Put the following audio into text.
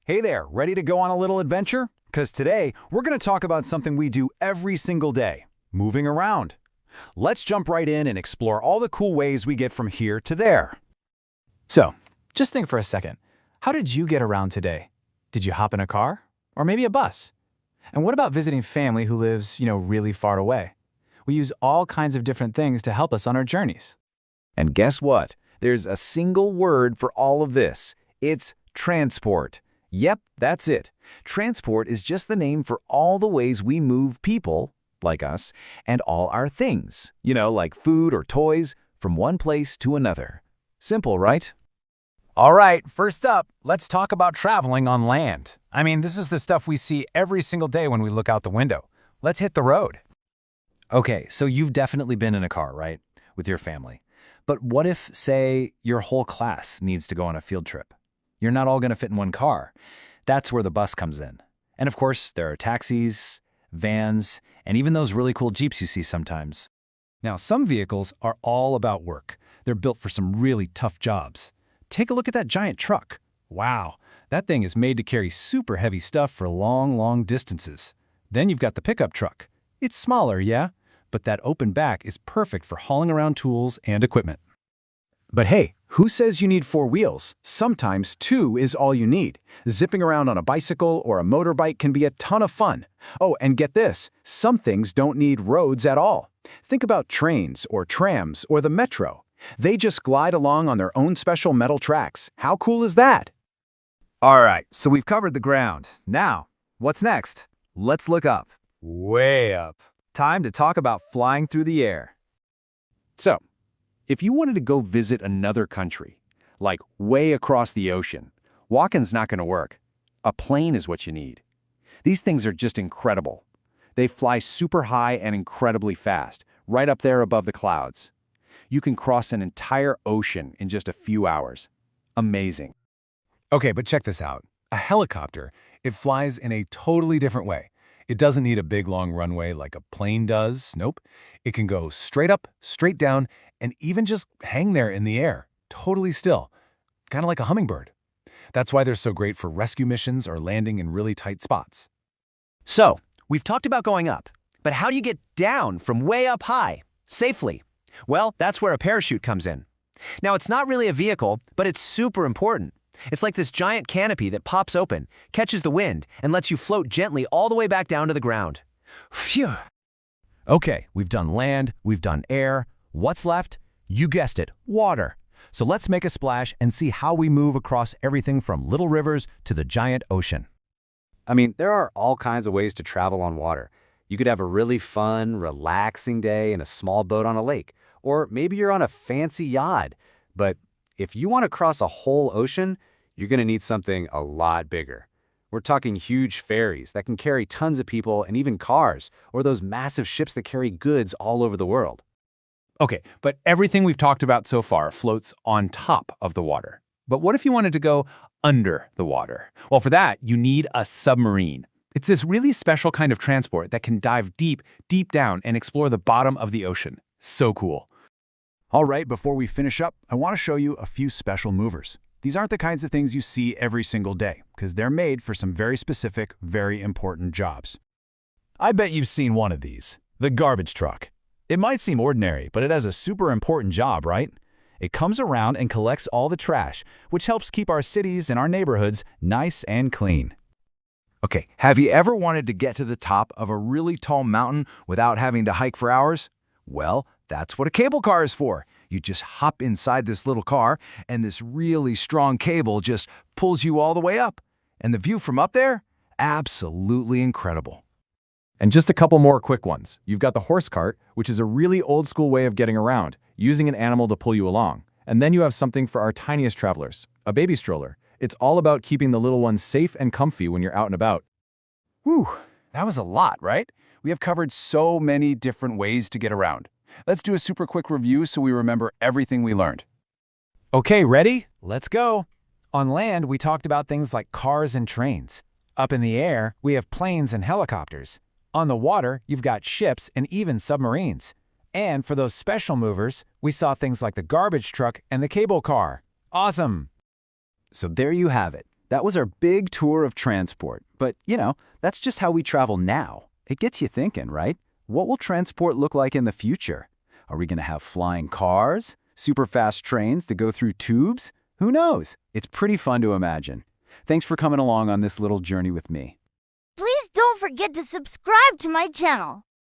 Hey there, ready to go on a little adventure? Because today, we're going to talk about something we do every single day, moving around. Let's jump right in and explore all the cool ways we get from here to there. So, just think for a second. How did you get around today? Did you hop in a car? Or maybe a bus? And what about visiting family who lives, really far away? We use all kinds of different things to help us on our journeys. And guess what? There's a single word for all of this. It's transport. Yep, that's it. Transport is just the name for all the ways we move people, like us, and all our things, like food or toys, from one place to another. Simple, right? All right, first up, let's talk about traveling on land. This is the stuff we see every single day when we look out the window. Let's hit the road. Okay, so you've definitely been in a car, right? With your family. But what if, say, your whole class needs to go on a field trip? You're not all going to fit in one car. That's where the bus comes in. And of course, there are taxis, vans, and even those really cool Jeeps you see sometimes. Now, some vehicles are all about work. They're built for some really tough jobs. Take a look at that giant truck. Wow, that thing is made to carry super heavy stuff for long, long distances. Then you've got the pickup truck. It's smaller, yeah, but that open back is perfect for hauling around tools and equipment. But hey, who says you need 4 wheels? Sometimes 2 is all you need. Zipping around on a bicycle or a motorbike can be a ton of fun. Oh, and get this, some things don't need roads at all. Think about trains or trams or the metro. They just glide along on their own special metal tracks. How cool is that? All right, so we've covered the ground. Now, what's next? Let's look up. Way up. Time to talk about flying through the air. So, if you wanted to go visit another country, like way across the ocean, walking's not going to work. A plane is what you need. These things are just incredible. They fly super high and incredibly fast, right up there above the clouds. You can cross an entire ocean in just a few hours. Amazing. Okay, but check this out. A helicopter, it flies in a totally different way. It doesn't need a big long runway like a plane does. Nope. It can go straight up, straight down, and even just hang there in the air, totally still, kind of like a hummingbird. That's why they're so great for rescue missions or landing in really tight spots. So, we've talked about going up, but how do you get down from way up high, safely? Well, that's where a parachute comes in. Now, it's not really a vehicle, but it's super important. It's like this giant canopy that pops open, catches the wind, and lets you float gently all the way back down to the ground. Phew! Okay, we've done land, we've done air. What's left? You guessed it, water. So let's make a splash and see how we move across everything from little rivers to the giant ocean. There are all kinds of ways to travel on water. You could have a really fun, relaxing day in a small boat on a lake, or maybe you're on a fancy yacht. But if you want to cross a whole ocean, you're going to need something a lot bigger. We're talking huge ferries that can carry tons of people and even cars, or those massive ships that carry goods all over the world. Okay, but everything we've talked about so far floats on top of the water. But what if you wanted to go under the water? Well, for that, you need a submarine. It's this really special kind of transport that can dive deep, deep down and explore the bottom of the ocean. So cool. All right, before we finish up, I want to show you a few special movers. These aren't the kinds of things you see every single day, because they're made for some very specific, very important jobs. I bet you've seen one of these, the garbage truck. It might seem ordinary, but it has a super important job, right? It comes around and collects all the trash, which helps keep our cities and our neighborhoods nice and clean. Okay, have you ever wanted to get to the top of a really tall mountain without having to hike for hours? Well, that's what a cable car is for. You just hop inside this little car, and this really strong cable just pulls you all the way up. And the view from up there? Absolutely incredible. And just a couple more quick ones. You've got the horse cart, which is a really old school way of getting around, using an animal to pull you along. And then you have something for our tiniest travelers, a baby stroller. It's all about keeping the little ones safe and comfy when you're out and about. Whew, that was a lot, right? We have covered so many different ways to get around. Let's do a super quick review so we remember everything we learned. Okay, ready? Let's go. On land, we talked about things like cars and trains. Up in the air, we have planes and helicopters. On the water, you've got ships and even submarines. And for those special movers, we saw things like the garbage truck and the cable car. Awesome! So there you have it. That was our big tour of transport. But, that's just how we travel now. It gets you thinking, right? What will transport look like in the future? Are we going to have flying cars? Super fast trains to go through tubes? Who knows? It's pretty fun to imagine. Thanks for coming along on this little journey with me. Please don't forget to subscribe to my channel.